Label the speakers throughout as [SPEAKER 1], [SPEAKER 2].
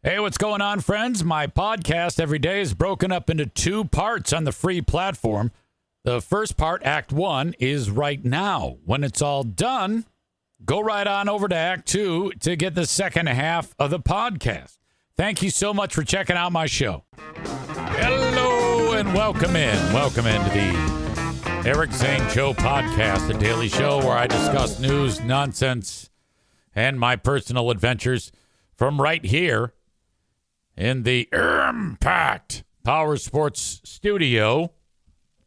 [SPEAKER 1] Hey, what's going on, friends? My podcast every day is broken up into two parts on the free platform. The first part, Act 1, is right now. When it's all done, go right on over to Act 2 to get the second half of the podcast. Thank you so much for checking out my show. Hello and welcome in. Welcome into the Eric Zane Show podcast, a daily show where I discuss news, nonsense, and my personal adventures from right here in the Impact Power Sports studio.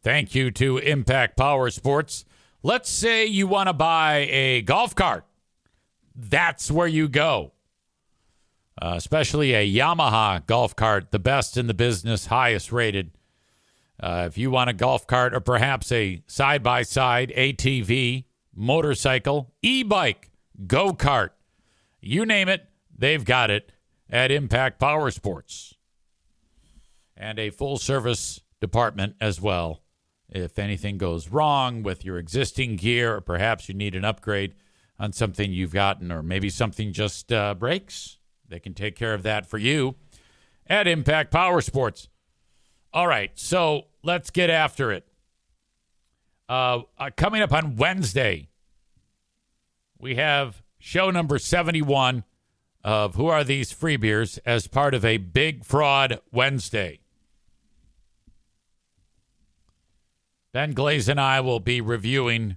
[SPEAKER 1] Thank you to Impact Power Sports. Let's say you want to buy a golf cart. That's where you go. Especially a Yamaha golf cart, the best in the business, highest rated. If you want a golf cart or perhaps a side-by-side, ATV, motorcycle, e-bike, go-kart, you name it, they've got it at Impact Power Sports. And a full-service department as well. If anything goes wrong with your existing gear, or perhaps you need an upgrade on something you've gotten, or maybe something just breaks, they can take care of that for you at Impact Power Sports. All right, so let's get after it. Coming up on Wednesday, we have show number 71 of Who Are These Free Beers as part of a Big Fraud Wednesday. Ben Glaze and I will be reviewing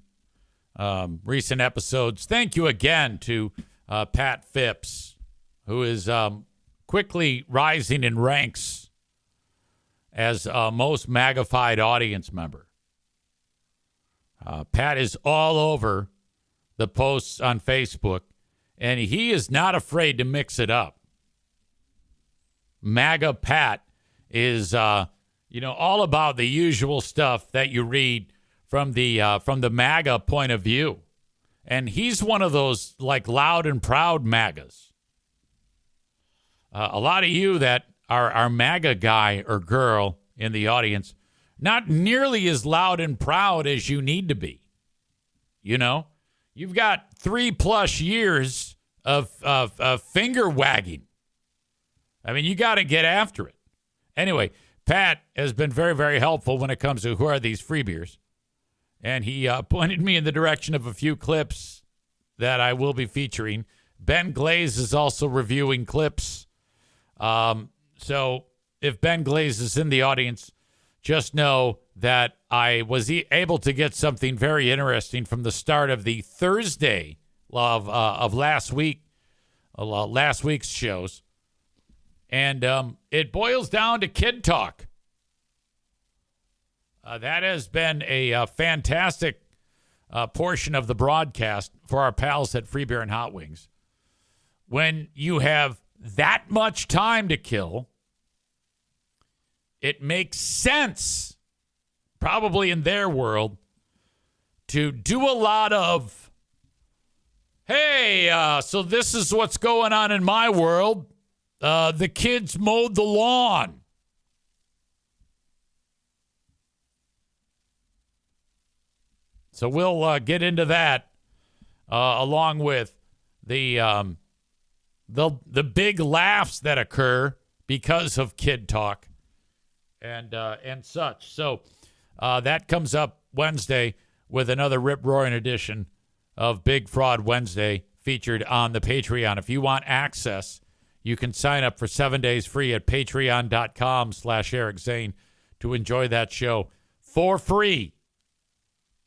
[SPEAKER 1] recent episodes. Thank you again to Pat Phipps, who is quickly rising in ranks as most magnified audience member. Pat is all over the posts on Facebook, and he is not afraid to mix it up. MAGA Pat is, all about the usual stuff that you read from the MAGA point of view. And he's one of those, like, loud and proud MAGAs. A lot of you that are MAGA guy or girl in the audience, not nearly as loud and proud as you need to be. You know? You've got 3+ years of finger wagging. I mean, you got to get after it. Anyway, Pat has been very, very helpful when it comes to Who Are These Free Beers. And he pointed me in the direction of a few clips that I will be featuring. Ben Glaze is also reviewing clips. So if Ben Glaze is in the audience, just know that I was able to get something very interesting from the start of the Thursday of last week, last week's shows. And it boils down to kid talk. That has been a fantastic portion of the broadcast for our pals at Free Beer and Hot Wings. When you have that much time to kill, it makes sense, probably in their world, to do a lot of, hey, so this is what's going on in my world. The kids mowed the lawn. So we'll get into that along with the big laughs that occur because of kid talk and such. So that comes up Wednesday with another rip-roaring edition of Big Fraud Wednesday featured on the Patreon. If you want access, you can sign up for 7 days free at patreon.com/Eric Zane to enjoy that show for free.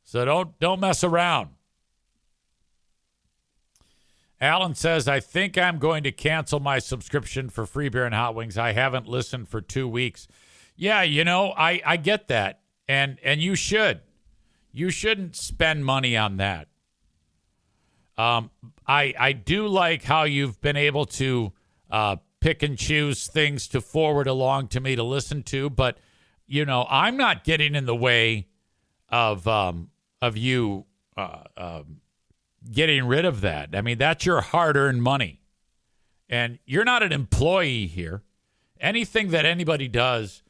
[SPEAKER 1] So don't mess around. Alan says, I think I'm going to cancel my subscription for Free Beer and Hot Wings. I haven't listened for 2 weeks. Yeah, I get that. And you should. You shouldn't spend money on that. I do like how you've been able to pick and choose things to forward along to me to listen to, but I'm not getting in the way of you getting rid of that. I mean, that's your hard-earned money, and you're not an employee here. Anything that anybody does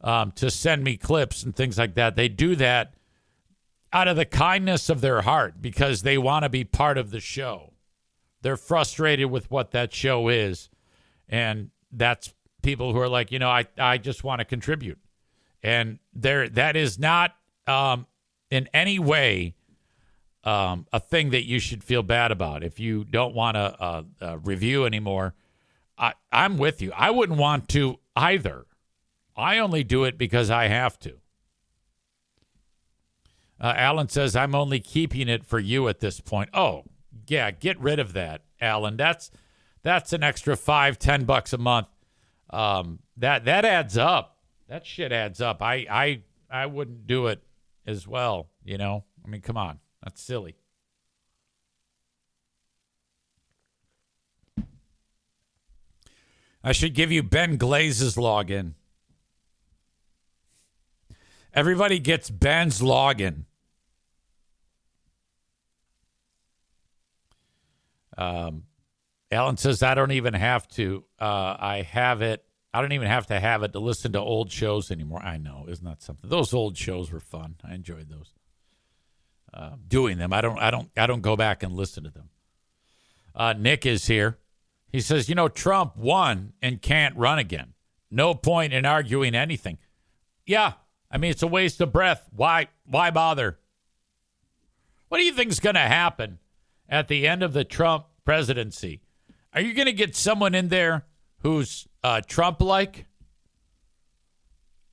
[SPEAKER 1] to send me clips and things like that, they do that out of the kindness of their heart because they want to be part of the show. They're frustrated with what that show is, and that's people who are like, I just want to contribute. And that is not in any way a thing that you should feel bad about. If you don't want to review anymore, I'm with you. I wouldn't want to either. I only do it because I have to. Alan says, I'm only keeping it for you at this point. Oh, yeah, get rid of that, Alan. That's an extra $5-10 a month. That adds up. That shit adds up. I wouldn't do it as well, I mean, come on. That's silly. I should give you Ben Glaze's login. Everybody gets Ben's login. Alan says, I don't even have to. I have it. I don't even have to have it to listen to old shows anymore. I know. Isn't that something? Those old shows were fun. I enjoyed those. Doing them. I don't go back and listen to them. Nick is here. He says, Trump won and can't run again. No point in arguing anything. Yeah. I mean, it's a waste of breath. Why bother? What do you think is going to happen at the end of the Trump presidency? Are you going to get someone in there who's Trump-like?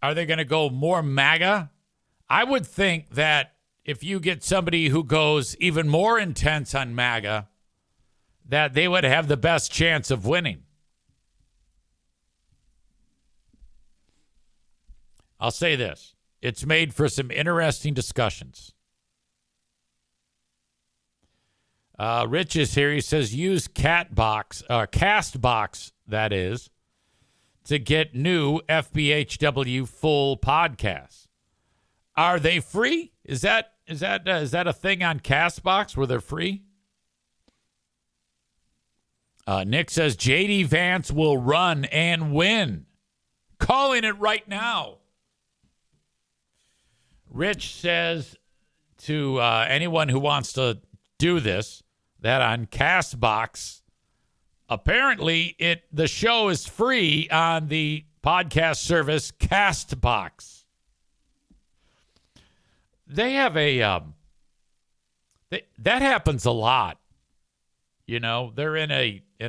[SPEAKER 1] Are they going to go more MAGA? I would think that if you get somebody who goes even more intense on MAGA, that they would have the best chance of winning. I'll say this. It's made for some interesting discussions. Rich is here. He says, use Castbox, that is, to get new FBHW full podcasts. Are they free? Is that a thing on Castbox where they're free? Nick says, J.D. Vance will run and win. Calling it right now. Rich says to anyone who wants to do this, that on Castbox, apparently the show is free on the podcast service Castbox. They have that happens a lot. They're in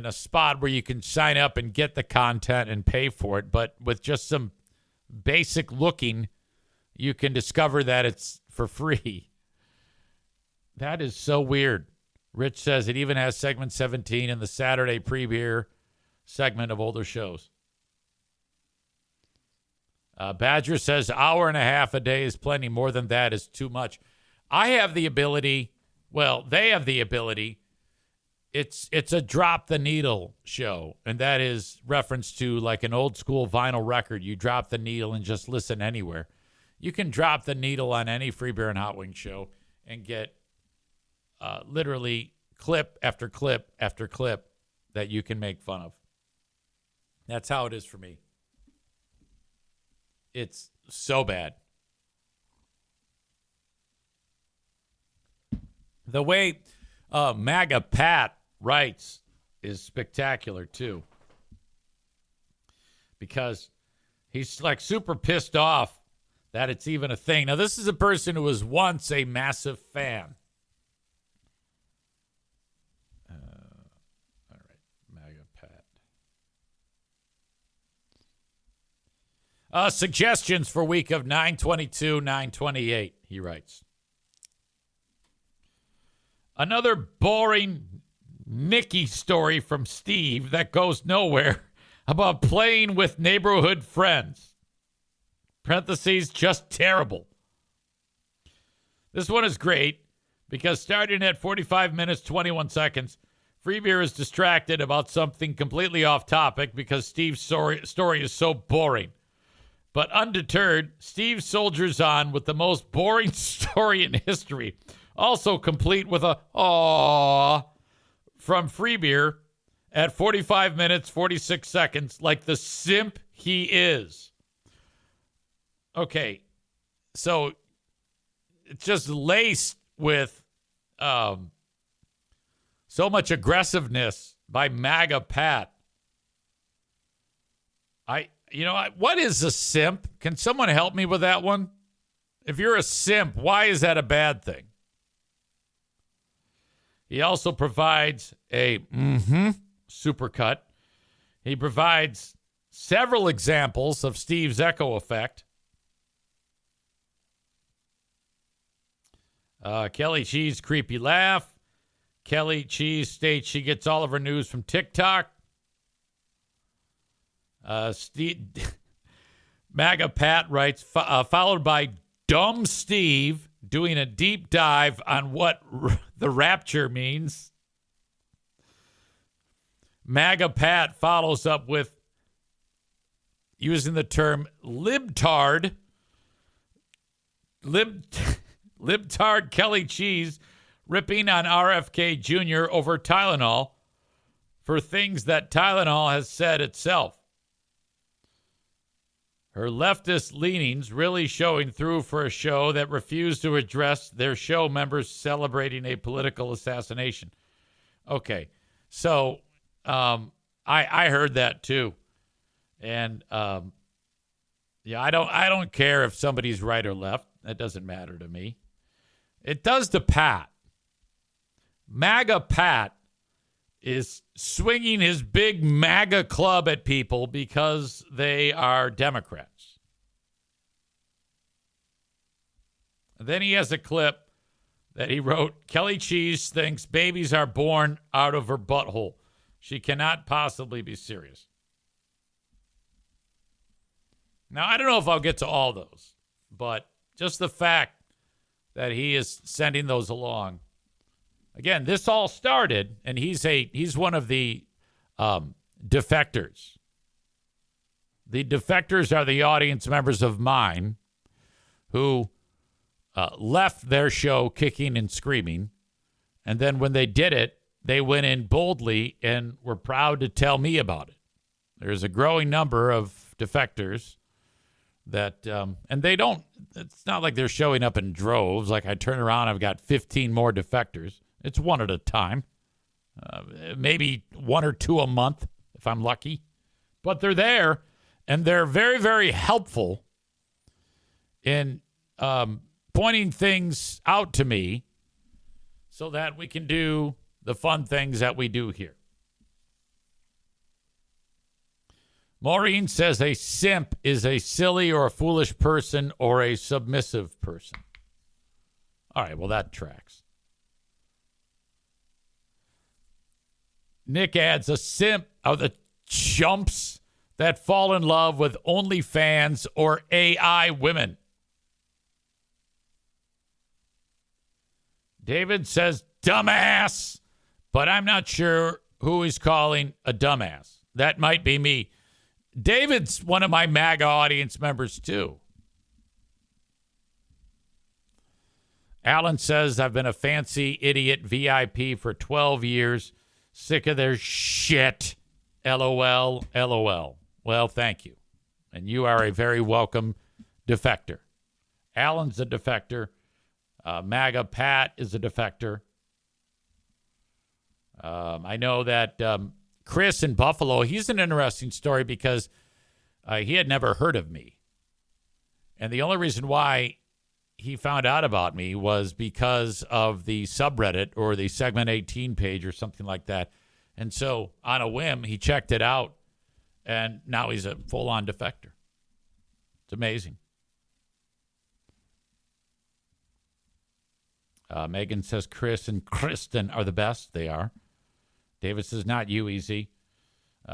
[SPEAKER 1] a spot where you can sign up and get the content and pay for it, but with just some basic looking, you can discover that it's for free. That is so weird. Rich says it even has segment 17 in the Saturday pre-beer segment of older shows. Badger says hour and a half a day is plenty. More than that is too much. I have the ability. Well, they have the ability. It's a drop the needle show, and that is reference to like an old school vinyl record. You drop the needle and just listen anywhere. You can drop the needle on any Free Beer and Hot Wings show and get literally clip after clip after clip that you can make fun of. That's how it is for me. It's so bad. The way MAGA Pat writes is spectacular, too. Because he's like super pissed off that it's even a thing. Now, this is a person who was once a massive fan. All right, MAGA Pat. Suggestions for week of 9/22, 9/28, he writes. Another boring Nicky story from Steve that goes nowhere about playing with neighborhood friends. Parentheses, just terrible. This one is great because starting at 45 minutes, 21 seconds, Free Beer is distracted about something completely off topic because Steve's story is so boring. But undeterred, Steve soldiers on with the most boring story in history. Also complete with a "aww" from Free Beer at 45 minutes, 46 seconds, like the simp he is. Okay, so it's just laced with so much aggressiveness by MAGA Pat. What is a simp? Can someone help me with that one? If you're a simp, why is that a bad thing? He also provides a supercut. He provides several examples of Steve's echo effect. Kelly Cheese creepy laugh. Kelly Cheese states she gets all of her news from TikTok. MAGA Pat writes, followed by Dumb Steve doing a deep dive on what the rapture means. MAGA Pat follows up with using the term libtard. Libtard Kelly Cheese ripping on RFK Jr. over Tylenol for things that Tylenol has said itself. Her leftist leanings really showing through for a show that refused to address their show members celebrating a political assassination. Okay, so I heard that too, and I don't care if somebody's right or left. That doesn't matter to me. It does to Pat. MAGA Pat is swinging his big MAGA club at people because they are Democrats. And then he has a clip that he wrote, Kelly Cheese thinks babies are born out of her butthole. She cannot possibly be serious. Now, I don't know if I'll get to all those, but just the fact that he is sending those along. Again, this all started, and he's one of the defectors. The defectors are the audience members of mine who left their show kicking and screaming, and then when they did it, they went in boldly and were proud to tell me about it. There's a growing number of defectors that, and they don't, it's not like they're showing up in droves. Like I turn around, I've got 15 more defectors. It's one at a time, maybe one or two a month if I'm lucky. But they're there, and they're very, very helpful in pointing things out to me so that we can do the fun things that we do here. Maureen says a simp is a silly or a foolish person or a submissive person. All right, well, that tracks. Nick adds a simp are the chumps that fall in love with OnlyFans or AI women. David says dumbass, but I'm not sure who he's calling a dumbass. That might be me. David's one of my MAGA audience members, too. Alan says, I've been a fancy idiot VIP for 12 years. Sick of their shit. LOL, LOL. Well, thank you. And you are a very welcome defector. Alan's a defector. MAGA Pat is a defector. I know that Chris in Buffalo, he's an interesting story because he had never heard of me. And the only reason why he found out about me was because of the subreddit or the Segment 18 page or something like that. And so on a whim, he checked it out, and now he's a full-on defector. It's amazing. Megan says Chris and Kristen are the best. They are. David says, not you, Easy.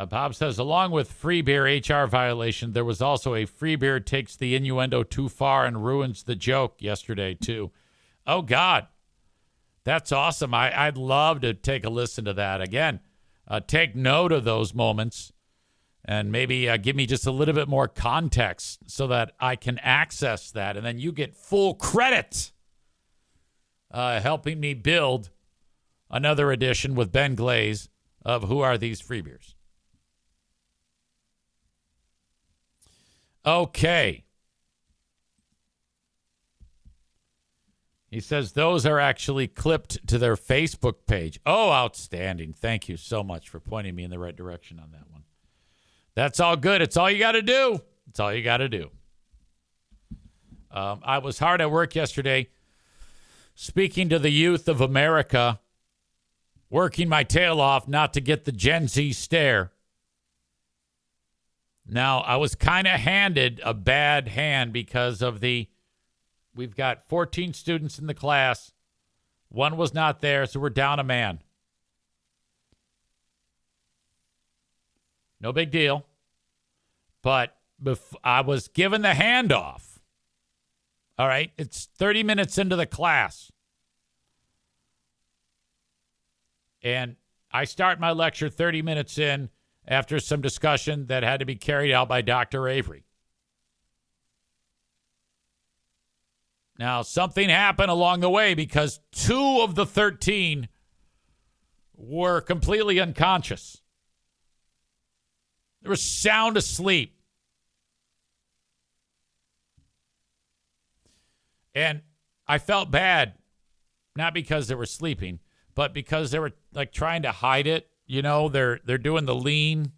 [SPEAKER 1] Bob says, along with free beer HR violation, there was also a free beer takes the innuendo too far and ruins the joke yesterday, too. Oh, God. That's awesome. I'd love to take a listen to that. Again, take note of those moments and maybe give me just a little bit more context so that I can access that. And then you get full credit helping me build another edition with Ben Glaze of Who Are These Free Beers? Okay. He says those are actually clipped to their Facebook page. Oh, outstanding. Thank you so much for pointing me in the right direction on that one. That's all good. It's all you got to do. It's all you got to do. I was hard at work yesterday speaking to the youth of America, working my tail off not to get the Gen Z stare. Now, I was kind of handed a bad hand because of we've got 14 students in the class. One was not there, so we're down a man. No big deal. But I was given the handoff. All right, it's 30 minutes into the class. And I start my lecture 30 minutes in after some discussion that had to be carried out by Dr. Avery. Now, something happened along the way because 2 of the 13 were completely unconscious. They were sound asleep. And I felt bad, not because they were sleeping, but because they were like trying to hide it. You know, they're doing the lean,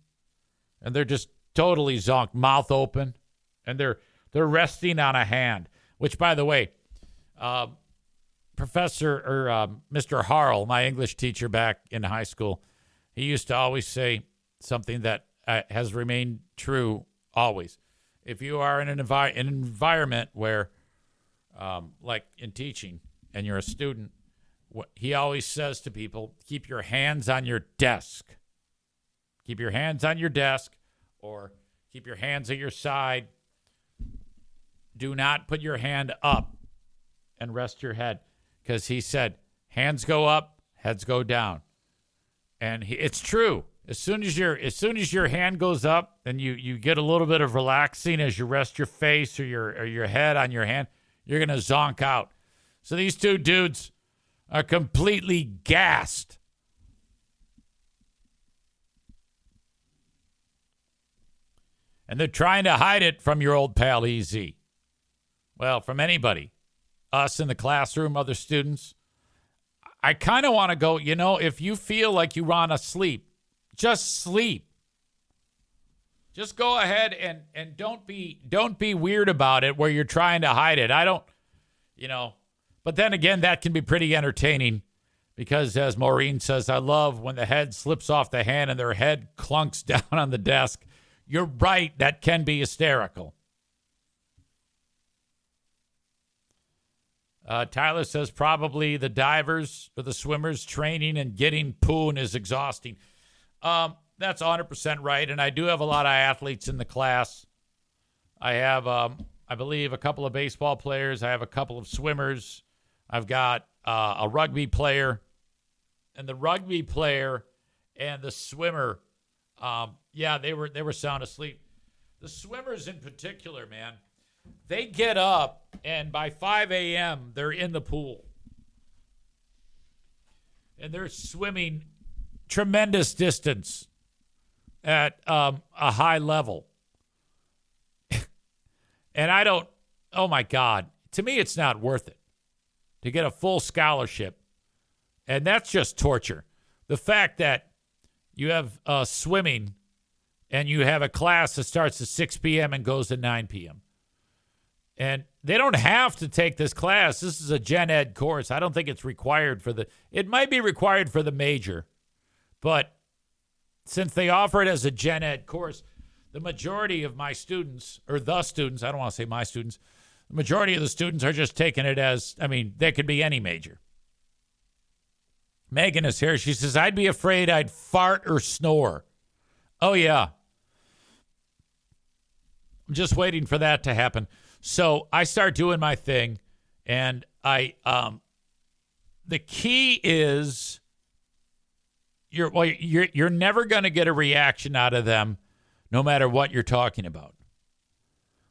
[SPEAKER 1] and they're just totally zonked, mouth open, and they're resting on a hand. Which, by the way, Mr. Harl, my English teacher back in high school, he used to always say something that has remained true always. If you are in an environment where, like in teaching, and you're a student, what he always says to people, keep your hands on your desk. Keep your hands on your desk, or keep your hands at your side. Do not put your hand up and rest your head, because he said hands go up, heads go down, and it's true. As soon as your hand goes up, and you get a little bit of relaxing as you rest your face or your head on your hand, you're gonna zonk out. So these 2 dudes are completely gassed. And they're trying to hide it from your old pal EZ. Well, from anybody. Us in the classroom, other students. I kind of want to go, if you feel like you want to sleep, just sleep. Just go ahead and don't be weird about it where you're trying to hide it. But then again, that can be pretty entertaining because, as Maureen says, I love when the head slips off the hand and their head clunks down on the desk. You're right. That can be hysterical. Tyler says probably the divers or the swimmers training and getting poon is exhausting. That's 100% right. And I do have a lot of athletes in the class. I have, I believe, a couple of baseball players. I have a couple of swimmers. I've got a rugby player. And the rugby player and the swimmer, they were sound asleep. The swimmers in particular, man, they get up, and by 5 a.m., they're in the pool. And they're swimming tremendous distance at a high level. And oh my God, to me, it's not worth it to get a full scholarship. And that's just torture. The fact that you have swimming and you have a class that starts at 6 p.m. and goes to 9 p.m. And they don't have to take this class. This is a gen ed course. I don't think it's required it might be required for the major, but since they offer it as a gen ed course, the majority of my students, or the students, I don't want to say my students, the majority of the students are just taking it as, they could be any major. Megan is here. She says, I'd be afraid I'd fart or snore. Oh, yeah. I'm just waiting for that to happen. So I start doing my thing, and the key is you're never going to get a reaction out of them no matter what you're talking about.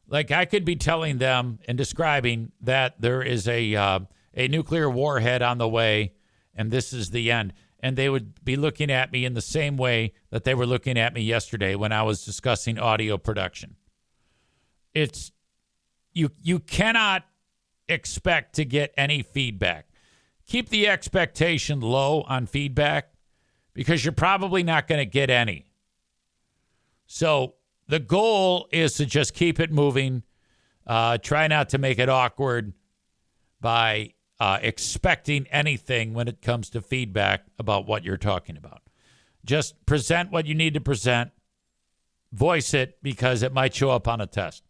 [SPEAKER 1] Like, I could be telling them and describing that there is a nuclear warhead on the way, and this is the end. And they would be looking at me in the same way that they were looking at me yesterday when I was discussing audio production. It's you cannot expect to get any feedback. Keep the expectation low on feedback because you're probably not going to get any. So the goal is to just keep it moving. Try not to make it awkward by expecting anything when it comes to feedback about what you're talking about. Just present what you need to present. Voice it because it might show up on a test.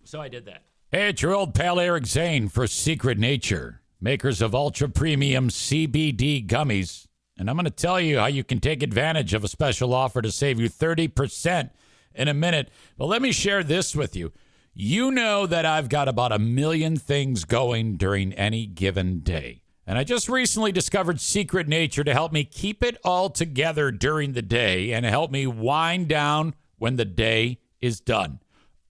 [SPEAKER 1] So I did that. Hey, it's your old pal Eric Zane for Secret Nature, makers of ultra premium CBD gummies. And I'm going to tell you how you can take advantage of a special offer to save you 30% in a minute. But let me share this with you. You know that I've got about 1 million things going during any given day. And I just recently discovered Secret Nature to help me keep it all together during the day and help me wind down when the day is done.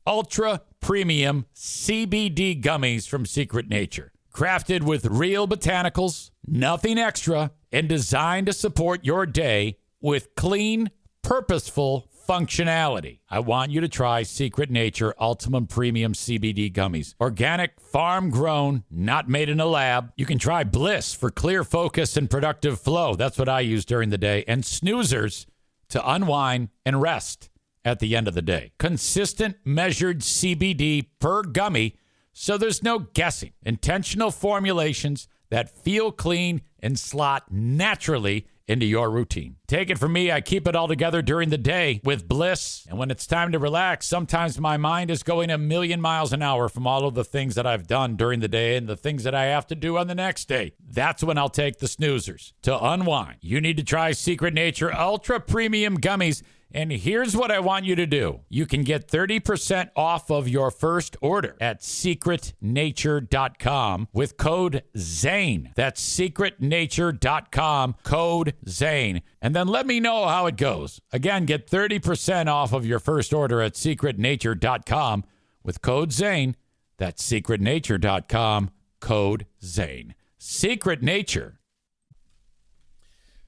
[SPEAKER 1] Ultra premium CBD gummies from Secret Nature. Crafted with real botanicals, nothing extra, and designed to support your day with clean, purposeful functionality. I want you to try Secret Nature Ultimate Premium CBD Gummies. Organic, farm-grown, not made in a lab. You can try Bliss for clear focus and productive flow. That's what I use during the day. And Snoozers to unwind and rest at the end of the day. Consistent, measured CBD per gummy, so there's no guessing. Intentional formulations that feel clean and slot naturally into your routine. Take it from me, I keep it all together during the day with Bliss. And when it's time to relax, sometimes my mind is going 1,000,000 miles an hour from all of the things that I've done during the day and the things that I have to do on the next day. That's when I'll take the Snoozers to unwind. You need to try Secret Nature Ultra Premium Gummies. And here's what I want you to do. You can get 30% off of your first order at secretnature.com with code ZANE. That's secretnature.com, code ZANE. And then let me know how it goes. Again, get 30% off of your first order at secretnature.com with code ZANE. That's secretnature.com, code ZANE. Secret Nature.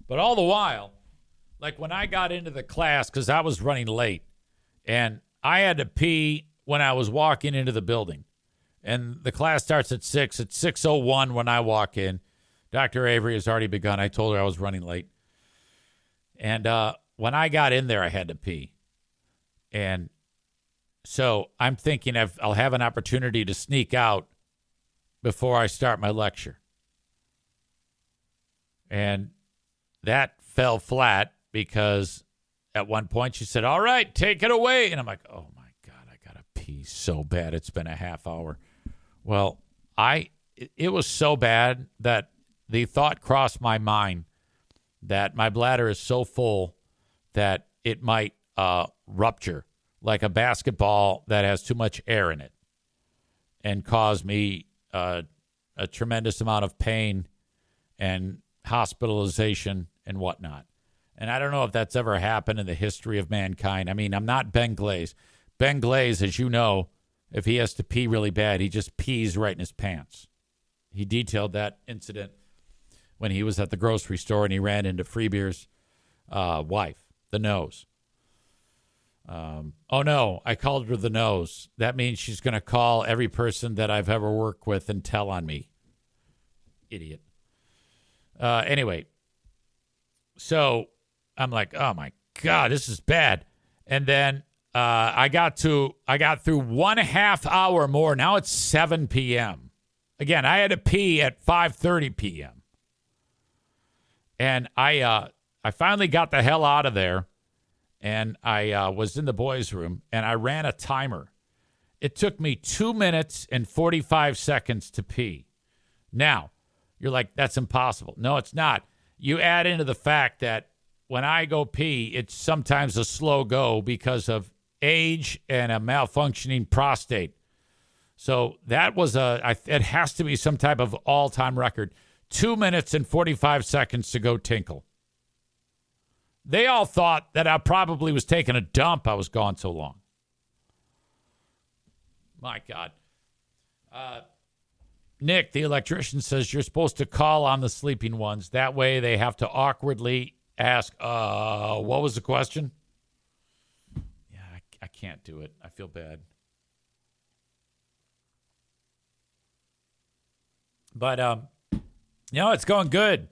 [SPEAKER 1] But all the while, like when I got into the class, because I was running late, and I had to pee when I was walking into the building. And the class starts at 6. It's 6:01 when I walk in. Dr. Avery has already begun. I told her I was running late. And when I got in there, I had to pee. And so I'm thinking I'll have an opportunity to sneak out before I start my lecture. And that fell flat. Because at one point she said, all right, take it away. And I'm like, oh, my God, I got to pee so bad. It's been a half hour. Well, it was so bad that the thought crossed my mind that my bladder is so full that it might rupture like a basketball that has too much air in it and cause me a tremendous amount of pain and hospitalization and whatnot. And I don't know if that's ever happened in the history of mankind. I mean, I'm not Ben Glaze. Ben Glaze, as you know, if he has to pee really bad, he just pees right in his pants. He detailed that incident when he was at the grocery store and he ran into Freebeer's wife, the nose. Oh, no, I called her the nose. That means she's going to call every person that I've ever worked with and tell on me. Idiot. Anyway, so I'm like, oh my God, this is bad. And then I got through 1.5 hour more. Now it's 7 p.m. Again, I had to pee at 5:30 p.m. And I finally got the hell out of there. And I was in the boys' room and I ran a timer. It took me 2 minutes and 45 seconds to pee. Now, you're like, that's impossible. No, it's not. You add into the fact that when I go pee, it's sometimes a slow go because of age and a malfunctioning prostate. So that was it has to be some type of all-time record. 2 minutes and 45 seconds to go tinkle. They all thought that I probably was taking a dump. I was gone so long. My God. Nick, the electrician, says you're supposed to call on the sleeping ones. That way they have to awkwardly ask, what was the question? Yeah, I can't do it. I feel bad. But, it's going good.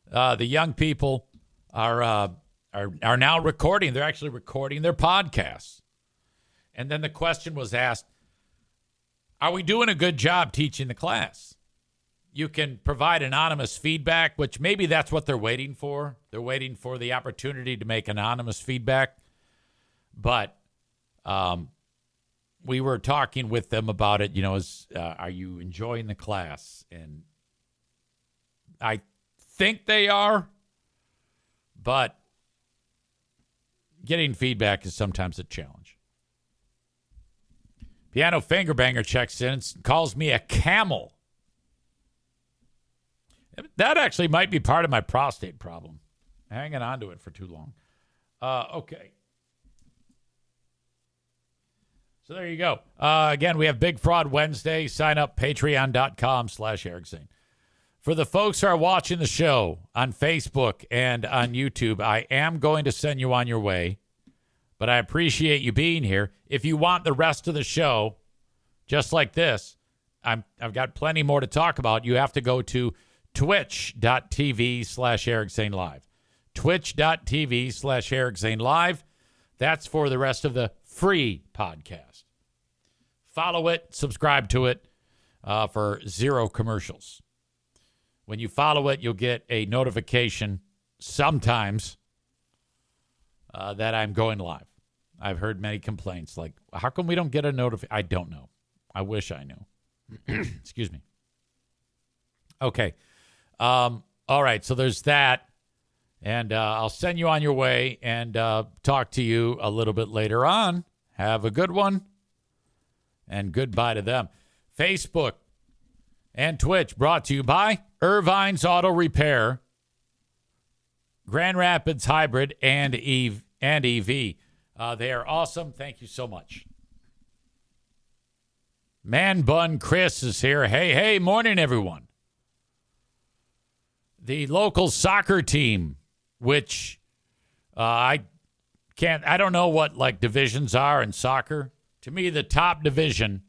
[SPEAKER 1] The young people are are now recording. They're actually recording their podcasts. And then the question was asked, are we doing a good job teaching the class? You can provide anonymous feedback, which maybe that's what they're waiting for. They're waiting for the opportunity to make anonymous feedback. But we were talking with them about it, are you enjoying the class? And I think they are, but getting feedback is sometimes a challenge. Piano Fingerbanger checks in and calls me a camel. That actually might be part of my prostate problem. Hanging on to it for too long. Okay. So there you go. Again, we have Big Fraud Wednesday. Sign up, patreon.com/Eric Zane. For the folks who are watching the show on Facebook and on YouTube, I am going to send you on your way, but I appreciate you being here. If you want the rest of the show, just like this, I've got plenty more to talk about. You have to go to twitch.tv/Eric Zane Live. Twitch.tv/Eric Zane Live. That's for the rest of the free podcast. Follow it, subscribe to it for 0 commercials. When you follow it, you'll get a notification sometimes that I'm going live. I've heard many complaints like, how come we don't get a notification? I don't know. I wish I knew. Excuse me. Okay. All right. So there's that. And I'll send you on your way and talk to you a little bit later on. Have a good one. And goodbye to them. Facebook and Twitch brought to you by Irvine's Auto Repair, Grand Rapids Hybrid, and EV. They are awesome. Thank you so much. Man Bun Chris is here. Hey, morning, everyone. The local soccer team, which I don't know what divisions are in soccer. To me, the top division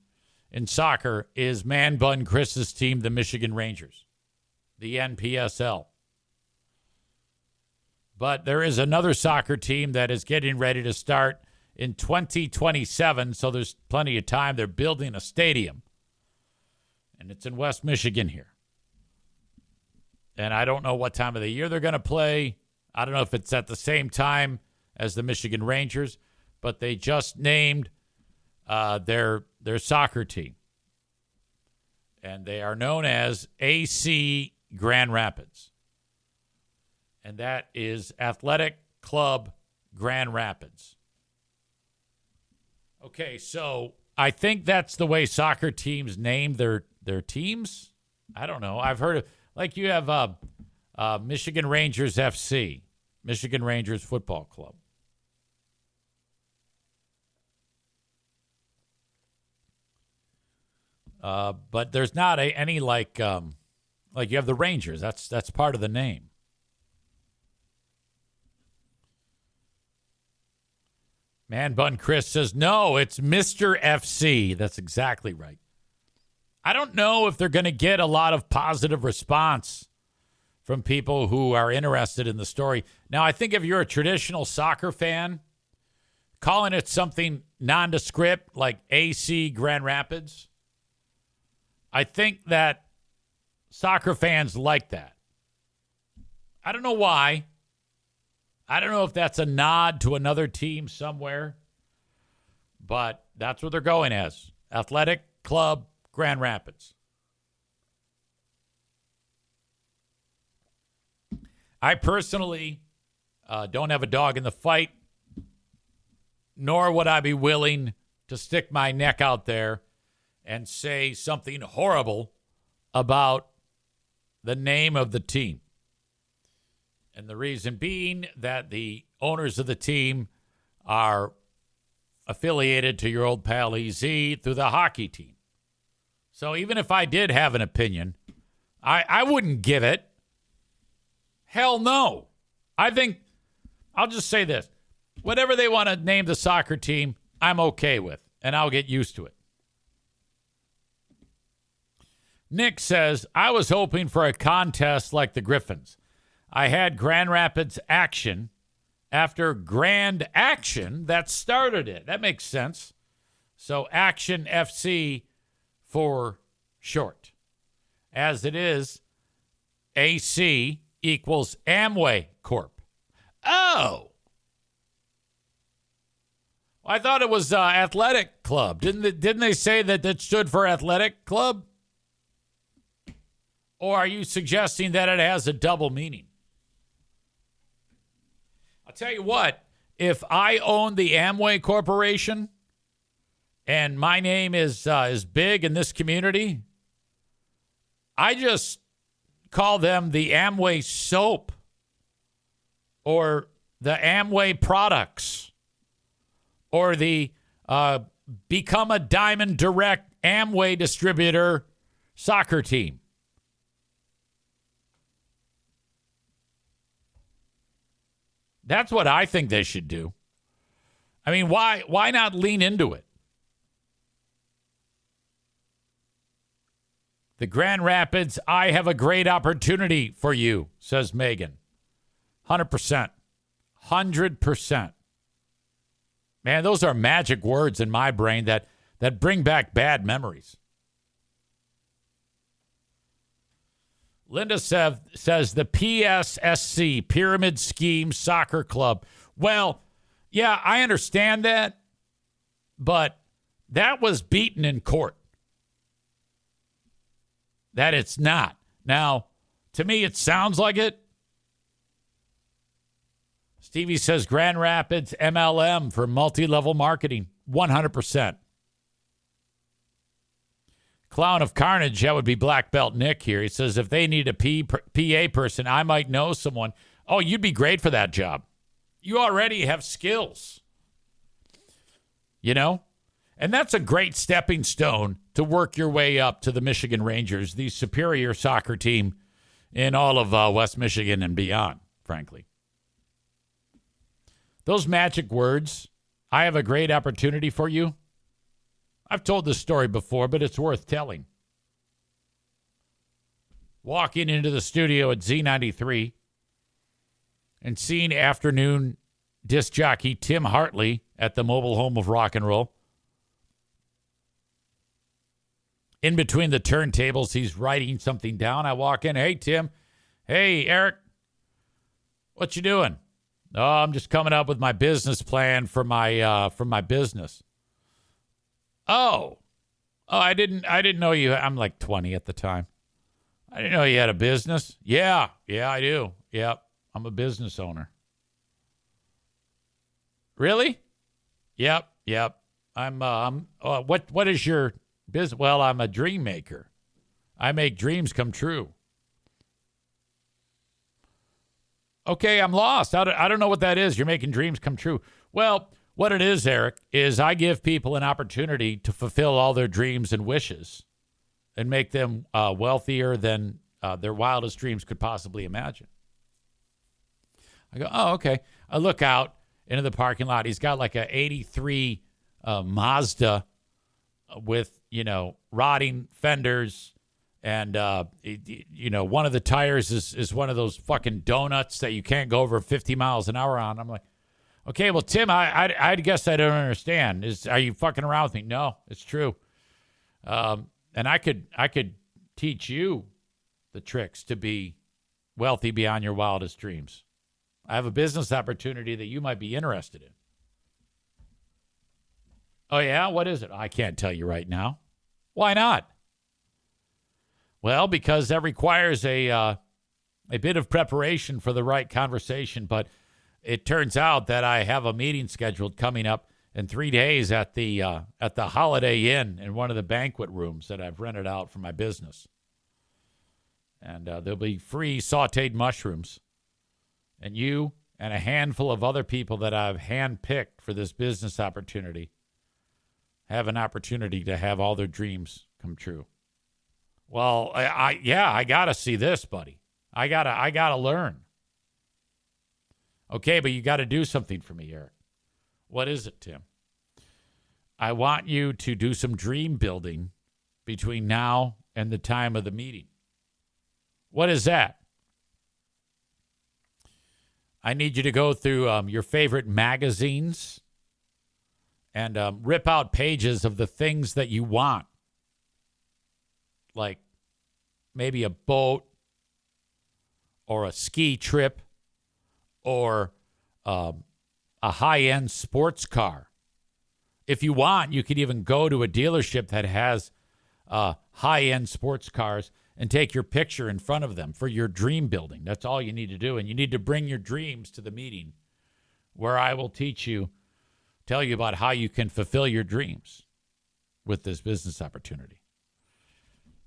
[SPEAKER 1] in soccer is Man Bun Chris's team, the Michigan Rangers, the NPSL. But there is another soccer team that is getting ready to start in 2027, so there's plenty of time. They're building a stadium, and it's in West Michigan here. And I don't know what time of the year they're going to play. I don't know if it's at the same time as the Michigan Rangers, but they just named their soccer team. And they are known as AC Grand Rapids. And that is Athletic Club Grand Rapids. Okay, so I think that's the way soccer teams name their teams. I don't know. I've heard of, you have Michigan Rangers FC, Michigan Rangers Football Club. But there's not any you have the Rangers. That's part of the name. Man Bun Chris says, no, it's Mr. FC. That's exactly right. I don't know if they're going to get a lot of positive response from people who are interested in the story. Now, I think if you're a traditional soccer fan, calling it something nondescript like AC Grand Rapids, I think that soccer fans like that. I don't know why. I don't know if that's a nod to another team somewhere, but that's what they're going as. Athletic Club Grand Rapids. I personally don't have a dog in the fight, nor would I be willing to stick my neck out there and say something horrible about the name of the team. And the reason being that the owners of the team are affiliated to your old pal EZ through the hockey team. So even if I did have an opinion, I wouldn't give it. Hell no. I think, I'll just say this. Whatever they want to name the soccer team, I'm okay with, and I'll get used to it. Nick says, I was hoping for a contest like the Griffins. I had Grand Rapids Action after Grand Action that started it. That makes sense. So Action FC for short. As it is, AC equals Amway Corp. Oh! I thought it was Athletic Club. Didn't they say that it stood for Athletic Club? Or are you suggesting that it has a double meaning? I'll tell you what, if I own the Amway Corporation and my name is big in this community, I just call them the Amway Soap or the Amway Products or the Become a Diamond Direct Amway Distributor soccer team. That's what I think they should do. I mean, why not lean into it? The Grand Rapids, I have a great opportunity for you, says Megan. 100%. 100%. Man, those are magic words in my brain that bring back bad memories. Linda says the PSSC, Pyramid Scheme Soccer Club. Well, yeah, I understand that, but that was beaten in court. That it's not. Now, to me, it sounds like it. Stevie says Grand Rapids MLM for multi-level marketing. 100%. Clown of Carnage, that would be Black Belt Nick here. He says, if they need a PA person, I might know someone. Oh, you'd be great for that job. You already have skills. You know? And that's a great stepping stone to work your way up to the Michigan Rangers, the superior soccer team in all of West Michigan and beyond, frankly. Those magic words, I have a great opportunity for you. I've told this story before, but it's worth telling. Walking into the studio at Z93 and seeing afternoon disc jockey Tim Hartley at the mobile home of rock and roll. In between the turntables, he's writing something down. I walk in. Hey, Tim. Hey, Eric. What you doing? Oh, I'm just coming up with my business plan for my business. Oh, I didn't know you. I'm like 20 at the time. I didn't know you had a business. Yeah, I do. Yep, I'm a business owner. Really? Yep. What is your business? Well, I'm a dream maker. I make dreams come true. Okay, I'm lost. I don't know what that is. You're making dreams come true. Well, what it is, Eric, is I give people an opportunity to fulfill all their dreams and wishes and make them wealthier than their wildest dreams could possibly imagine. I go, oh, okay. I look out into the parking lot. He's got like a 83 Mazda with, rotting fenders. And, one of the tires is one of those fucking donuts that you can't go over 50 miles an hour on. I'm like, okay, well, Tim, I guess I don't understand. Are you fucking around with me? No, it's true. And I could teach you the tricks to be wealthy beyond your wildest dreams. I have a business opportunity that you might be interested in. Oh, yeah? What is it? I can't tell you right now. Why not? Well, because that requires a bit of preparation for the right conversation, but it turns out that I have a meeting scheduled coming up in 3 days at the Holiday Inn in one of the banquet rooms that I've rented out for my business. And there'll be free sautéed mushrooms. And you and a handful of other people that I've handpicked for this business opportunity have an opportunity to have all their dreams come true. Well, I got to see this, buddy. I got to learn. Okay, but you got to do something for me, Eric. What is it, Tim? I want you to do some dream building between now and the time of the meeting. What is that? I need you to go through your favorite magazines and rip out pages of the things that you want. Like maybe a boat or a ski trip or a high-end sports car. If you want, you could even go to a dealership that has high-end sports cars and take your picture in front of them for your dream building. That's all you need to do. And you need to bring your dreams to the meeting where I will tell you about how you can fulfill your dreams with this business opportunity.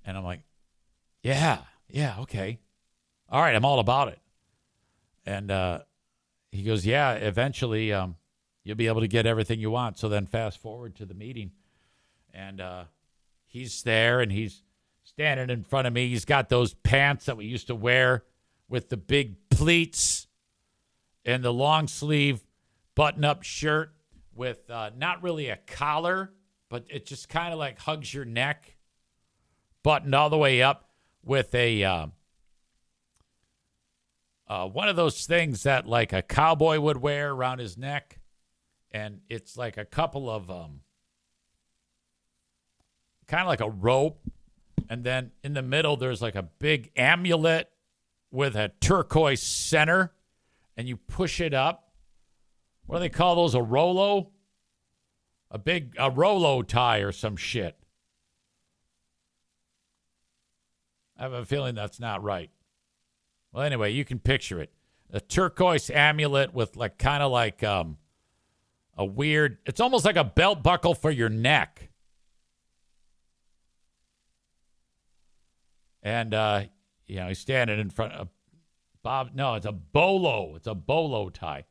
[SPEAKER 1] And I'm like, yeah, okay. All right, I'm all about it. And he goes, yeah, eventually you'll be able to get everything you want. So then fast forward to the meeting. And he's there and he's standing in front of me. He's got those pants that we used to wear with the big pleats and the long sleeve button-up shirt with not really a collar, but it just kind of like hugs your neck, buttoned all the way up with a one of those things that like a cowboy would wear around his neck. And it's like a couple of kind of like a rope. And then in the middle, there's like a big amulet with a turquoise center. And you push it up. What do they call those? A Rolo? A Rolo tie or some shit. I have a feeling that's not right. Well, anyway, you can picture it. A turquoise amulet with like kind of like a weird, it's almost like a belt buckle for your neck. And, he's standing in front of Bob. No, it's a bolo. It's a bolo tie.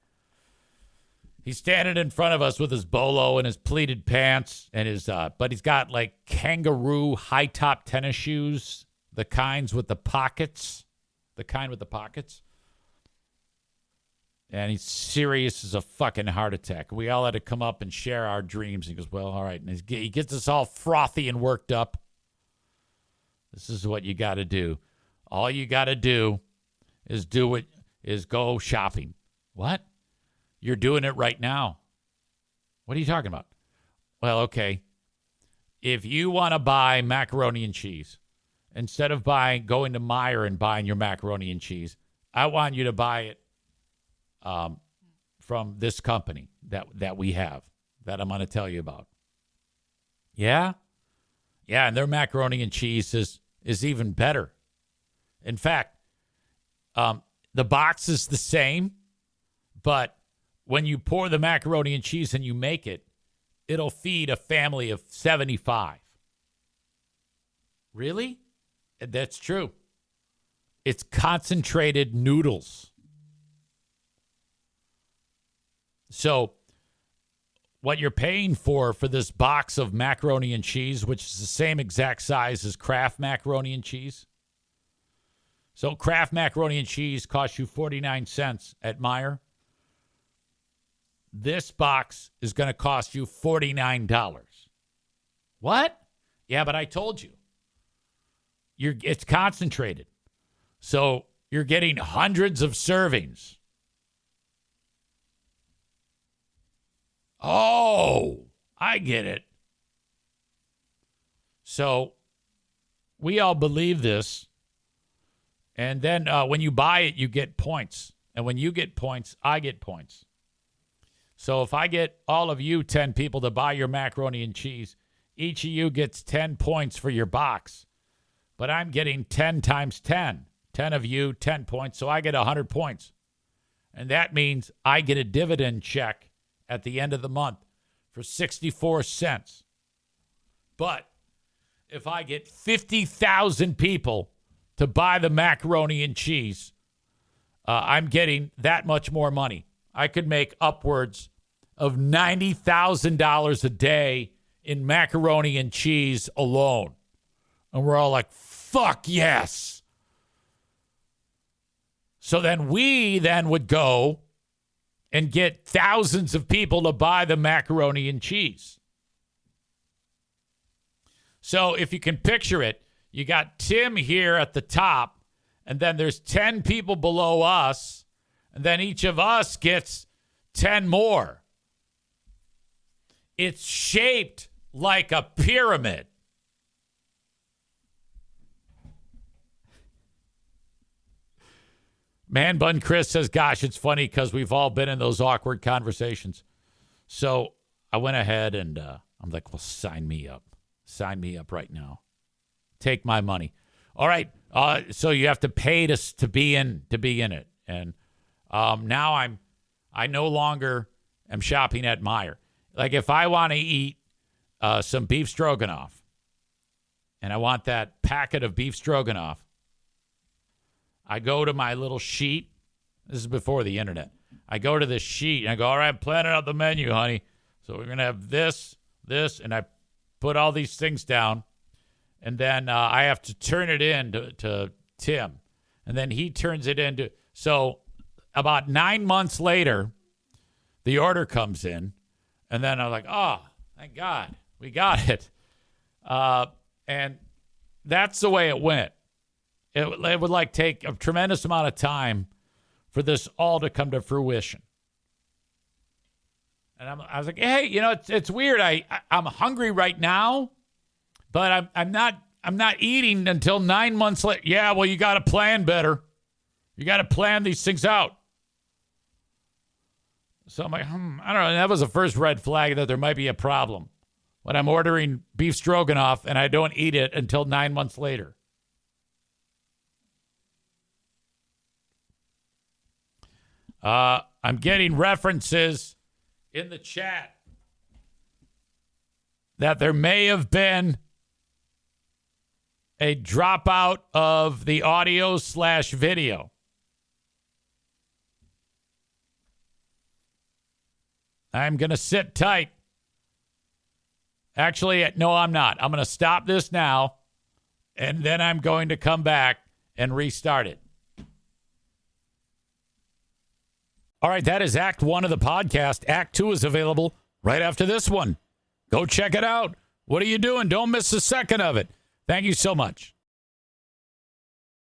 [SPEAKER 1] He's standing in front of us with his bolo and his pleated pants and his, but he's got like kangaroo high top tennis shoes, the kind with the pockets. And he's serious as a fucking heart attack. We all had to come up and share our dreams. He goes, well, all right. And he gets us all frothy and worked up. This is what you got to do. All you got to do is go shopping. What? You're doing it right now. What are you talking about? Well, okay. If you want to buy macaroni and cheese, instead of going to Meijer and buying your macaroni and cheese, I want you to buy it from this company that we have that I'm going to tell you about. Yeah? Yeah, and their macaroni and cheese is even better. In fact, the box is the same, but when you pour the macaroni and cheese and you make it, it'll feed a family of 75. Really? That's true. It's concentrated noodles. So what you're paying for this box of macaroni and cheese, which is the same exact size as Kraft macaroni and cheese. So Kraft macaroni and cheese costs you 49 cents at Meijer. This box is going to cost you $49. What? Yeah, but I told you. It's concentrated. So you're getting hundreds of servings. Oh, I get it. So we all believe this. And then when you buy it, you get points. And when you get points, I get points. So if I get all of you 10 people to buy your macaroni and cheese, each of you gets 10 points for your box. But I'm getting 10 times 10. 10 of you, 10 points. So I get 100 points. And that means I get a dividend check at the end of the month for 64 cents. But if I get 50,000 people to buy the macaroni and cheese, I'm getting that much more money. I could make upwards of $90,000 a day in macaroni and cheese alone. And we're all like, fuck yes. So then we would go and get thousands of people to buy the macaroni and cheese. So if you can picture it, you got Tim here at the top, and then there's 10 people below us, And then each of us gets 10 more. It's shaped like a pyramid. Man Bun Chris says, gosh, it's funny because we've all been in those awkward conversations. So I went ahead and I'm like, well, sign me up. Sign me up right now. Take my money. All right. So you have to pay to be in it. And now I no longer am shopping at Meijer. Like if I want to eat some beef stroganoff and I want that packet of beef stroganoff, I go to my little sheet. This is before the internet. I go to this sheet and I go, all right, planning out the menu, honey. So we're going to have this, and I put all these things down. And then I have to turn it in to Tim. And then he turns it into. So about 9 months later, the order comes in. And then I'm like, oh, thank God, we got it. And that's the way it went. It would like take a tremendous amount of time for this all to come to fruition. And I was like, hey, you know, it's weird. I'm hungry right now, but I'm not eating until 9 months later. Yeah, well, you got to plan better. You got to plan these things out. So I'm like, I don't know. And that was the first red flag that there might be a problem when I'm ordering beef stroganoff and I don't eat it until 9 months later. I'm getting references in the chat that there may have been a dropout of the audio/video. I'm going to sit tight. Actually, no, I'm not. I'm going to stop this now, and then I'm going to come back and restart it. All right, that is Act 1 of the podcast. Act 2 is available right after this one. Go check it out. What are you doing? Don't miss a second of it. Thank you so much.